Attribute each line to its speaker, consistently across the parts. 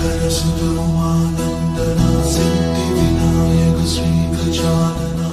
Speaker 1: शङ्करसुतोमानन्दना सिद्धिविनायक श्रीगजानना।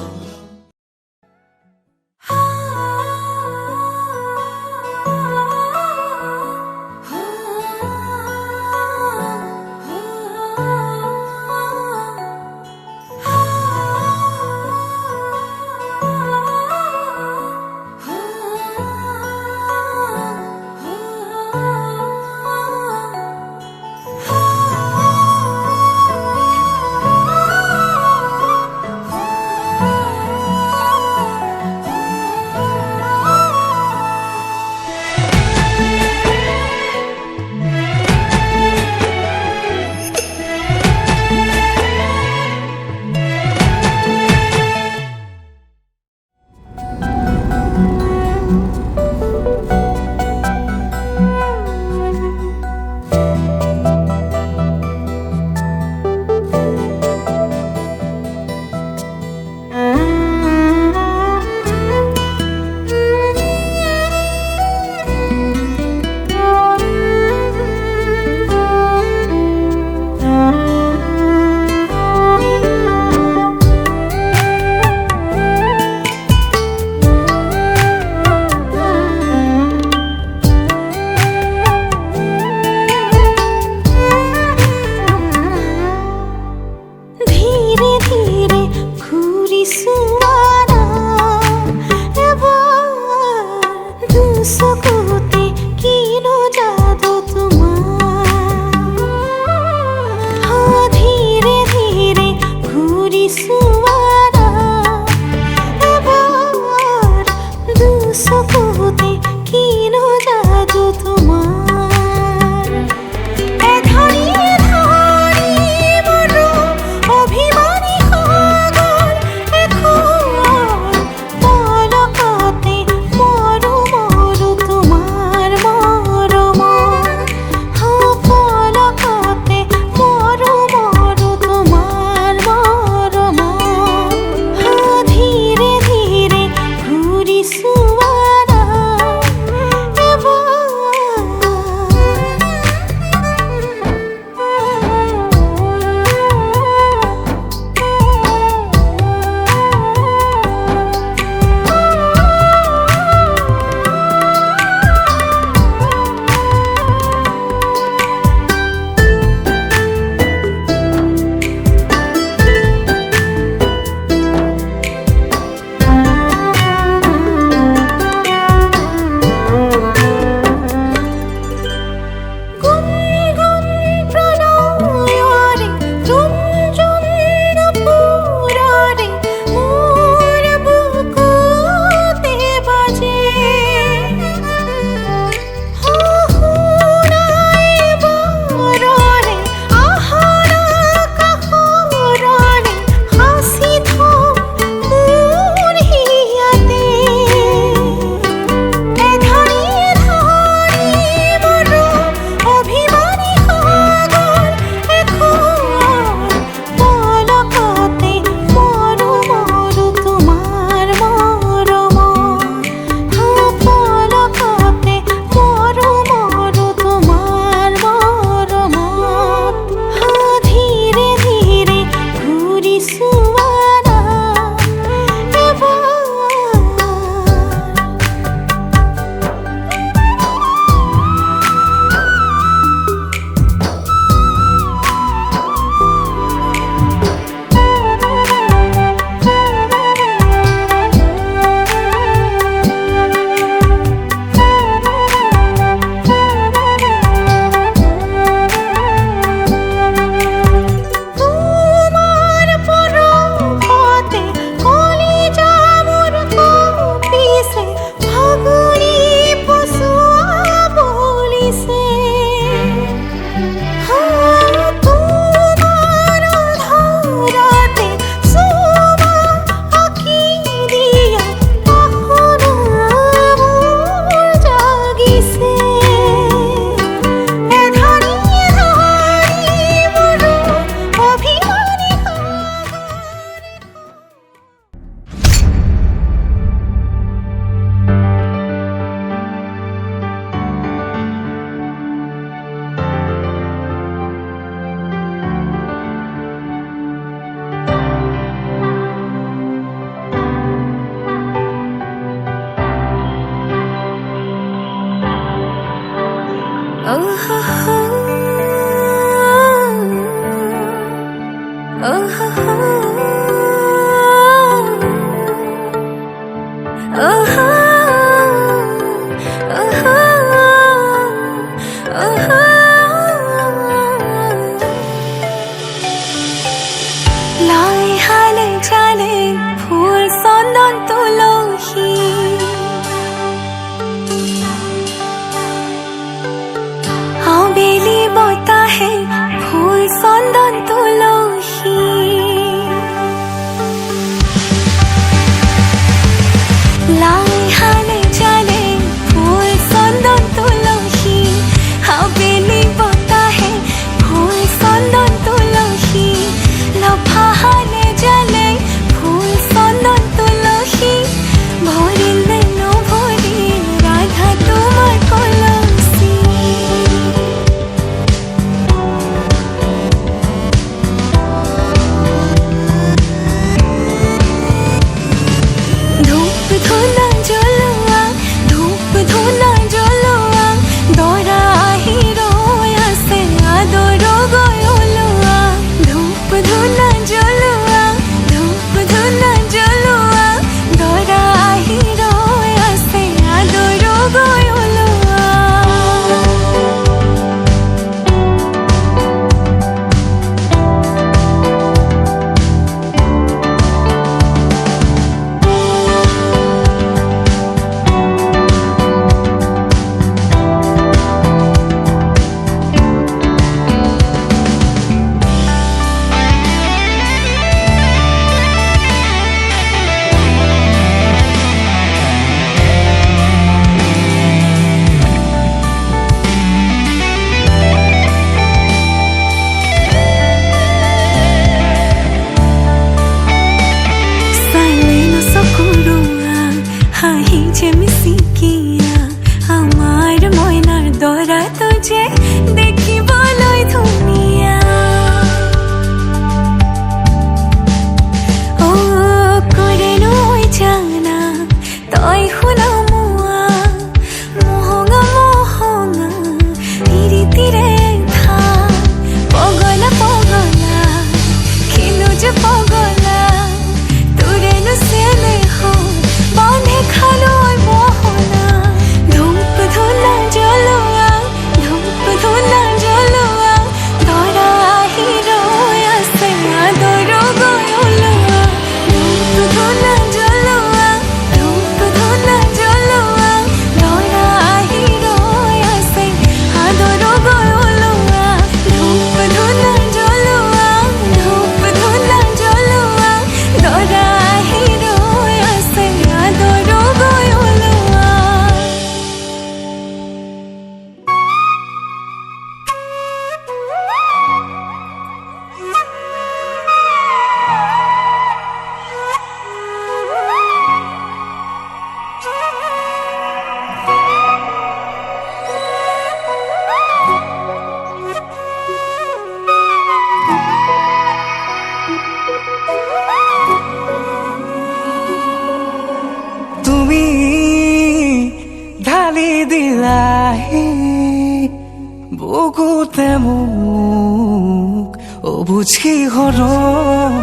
Speaker 2: বুকুতে মোক অবুঝি হরম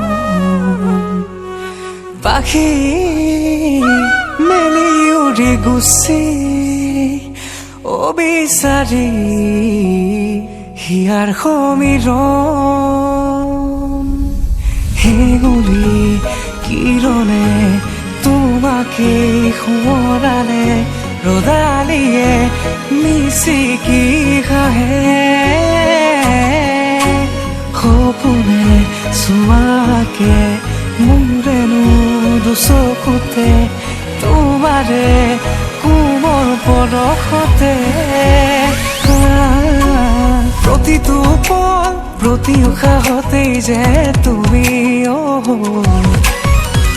Speaker 2: পাখি মেলি উৰি গুচি অবিচাৰি হিয়াৰ সমীৰণ হেঙুলি কিৰণে তোমাকে সোঁৱৰালে ৰ'দালিয়ে মিচিকি খাহে সপোনে চুৱাকে মোৰেনো দুচকুতে তোমাৰে কোমল পৰশতে প্ৰতিটো পল প্ৰতি উশাহতেই যে তুমি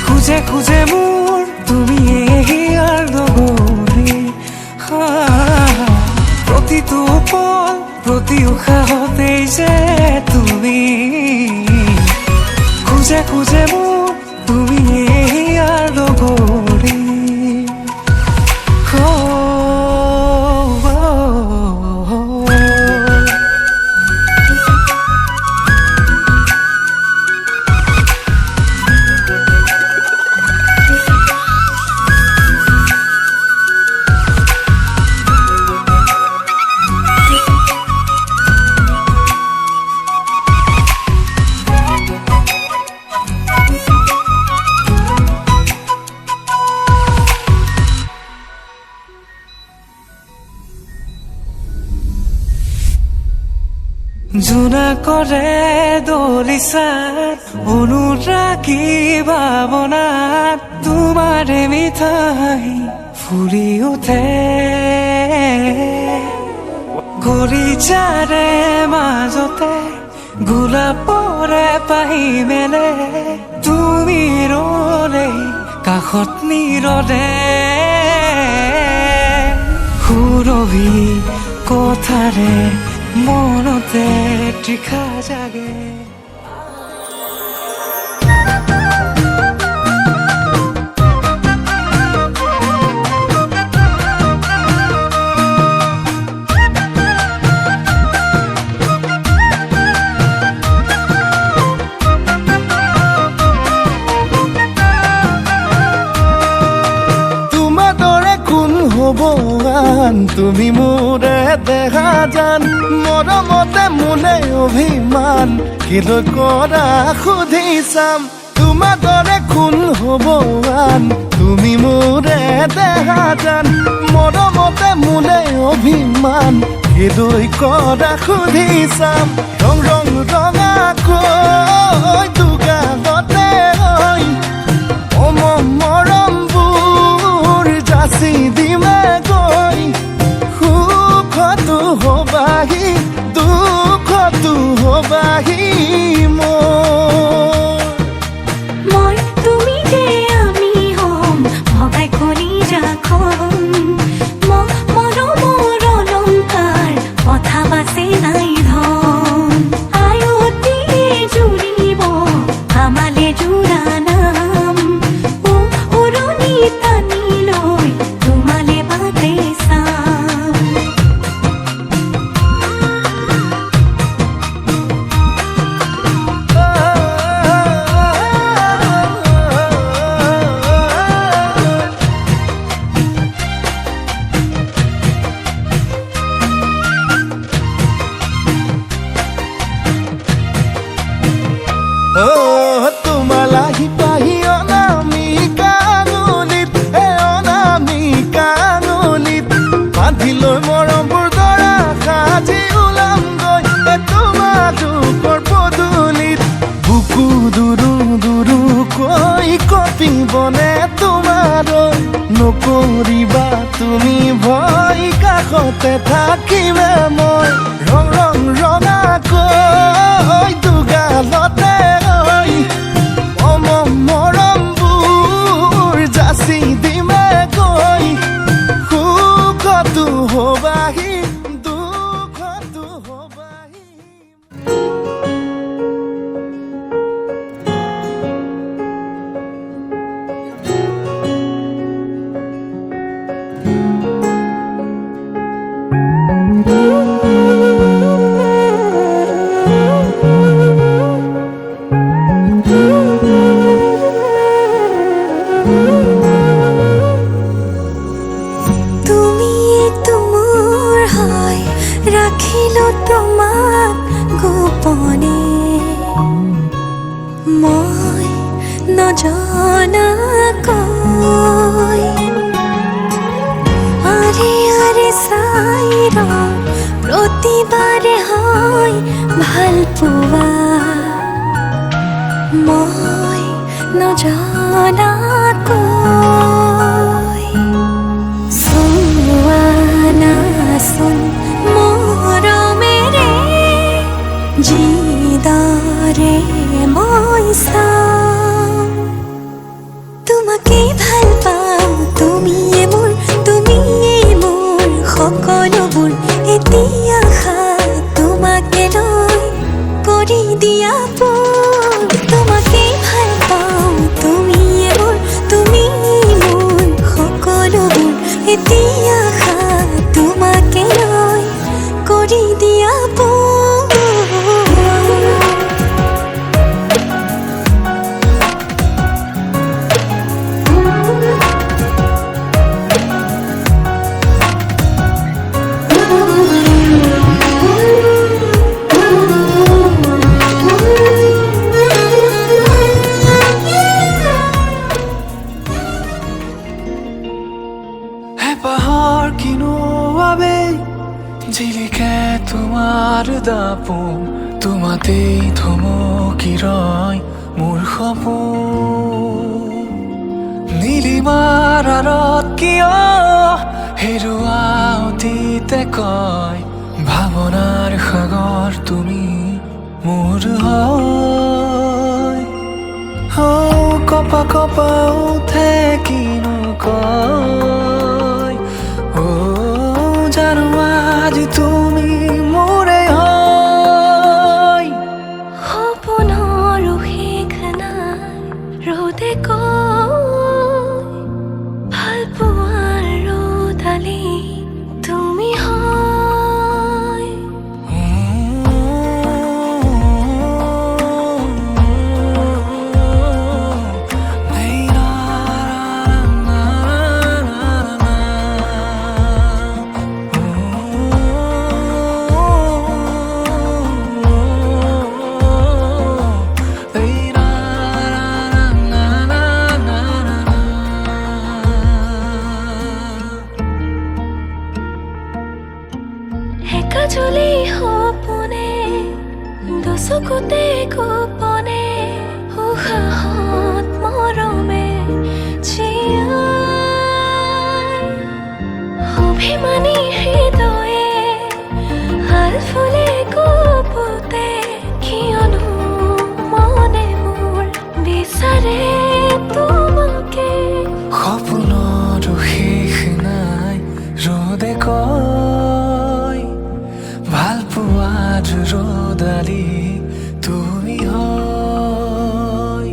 Speaker 2: খুঁজে খুঁজে মোৰ তুমি হিয়াৰ লগৰী প্ৰতিটো পল প্ৰতি উশাহতেই যে তুমি খুঁজে খুঁজে মোৰ তুমি হিয়াৰ লগৰী জোনাকৰে দলিচাত অনুৰাগী ভাৱনাত তোমাৰে মিঠাই ফুলি উঠে গৰিজাৰে মাজতে গোলাপৰে পাহি মেলে তুমি ৰলে কাষত নীৰৰে সুৰভি কথাৰে মনতে তৃষা জাগে
Speaker 3: তুমি মোৰে দেখা জান মৰমতে মোলে অভিমান কিলৈ কৰা সুধি চাম তোমাৰ দৰে কোন হ'ব আন তুমি মোৰে দেখা জান মৰমতে মোলে অভিমান কিলৈ কৰা সুধি চাম ৰং ৰং ৰঙাকৈ দুগালতে হৈ মৰমবোৰ যাচি দিমে গৈ সুখতো হবাহি দুখতো হবাহি
Speaker 4: মই তুমি যে আমি হম ভগাই খনি যাখন মৰমৰ অলংকাৰ কথা বাচি নাই ধন আয়তিয়ে জুৰিব আমালে জোৰা নাম উৰণি টানি লৈ তোমালে বাটে চাম
Speaker 3: তোমালাহি পাহি অনামিকা আঙুলিত অনামিকা আঙুলিত বান্ধি লৈ মৰমবোৰ দৰা সাজি ওলামগৈ তোমালোকৰ পদূলিত বুকু দুৰু দুৰুকৈ কঁপিবনে তোমালৈ নকৰিবা তুমি ভয় কাষতে থাকিমে মই ৰং ৰং ৰঙাকৈ দুগালতে মৰমবোৰ যাচি দিমে গৈ সুখতো হবাহি দুখতো হবাহি
Speaker 4: ৰাখিলো তোমাক গোপনে মই নজনাকৈ আৰে আৰে চাই প্ৰতিবাৰে হয় ভাল পোৱা মই নজনাকৈ চোৱা নাচোন মৰমেৰে যিদৰে মই চাওঁ তোমাকে ভাল পাওঁ তুমিয়ে মোৰ সকলোবোৰ এতিয়া তোমাকে লৈ কৰি দিয়া তোমাকে ভাল পাওঁ তুমিয়ে মোৰ সকলোবোৰ এতিয়া তোমাকে লৈ কৰি দিয়া
Speaker 2: দাপোন তোমাতেই থমকি ৰয় মোৰ সপোন নীলিমাৰ আঁৰত কিয় হেৰুৱা অতীতে কয় ভাৱনাৰ সাগৰ তুমি মোৰ হয় কপা কপা উঠে কিনো কয় জানো আজি তুমি মোৰে হয়
Speaker 4: সপোনৰ শেষ নাই ৰ'দে কয় ভাল পোৱাৰ ৰ'দালি তুমি হয় একাজলি সপোনে দুচকুতে গোপনে উশাহত মৰমে জীয়াই অভিমানী হৃদয়ে হাল ফুলে কপোতে কিয়নো মনে মোৰ বিচাৰে তোমাকে
Speaker 2: সপোনৰ শেষ নাই ৰ'দে কয় ভাল পোৱাৰ ৰ'দালি তুমি হয়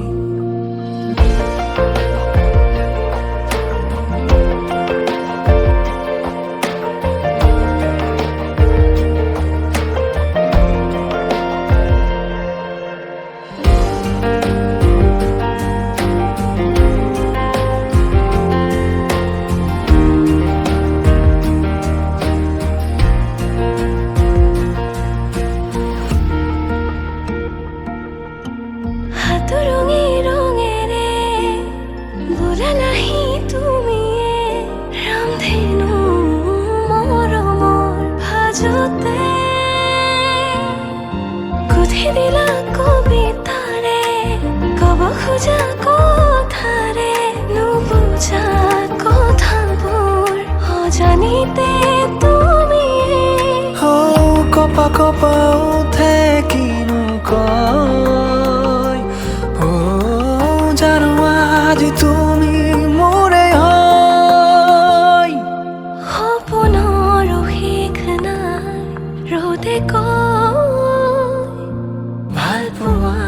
Speaker 4: হাতৰঙি ৰঙেৰে বোলালাহি তুমিয়ে ৰামধেনু মৰমৰ ভাজতে গুঠি দিলা কবিতাৰে ক'ব খোজা কথাৰে নুবুজা কথাবোৰ অজানিতে তুমিয়ে
Speaker 2: কপা কপা উঠে কিনো কয় জানো আজি তুমি মোৰে হয়
Speaker 4: সপোনৰ শেষ নাই ৰ'দে কয়
Speaker 2: ভাল পোৱা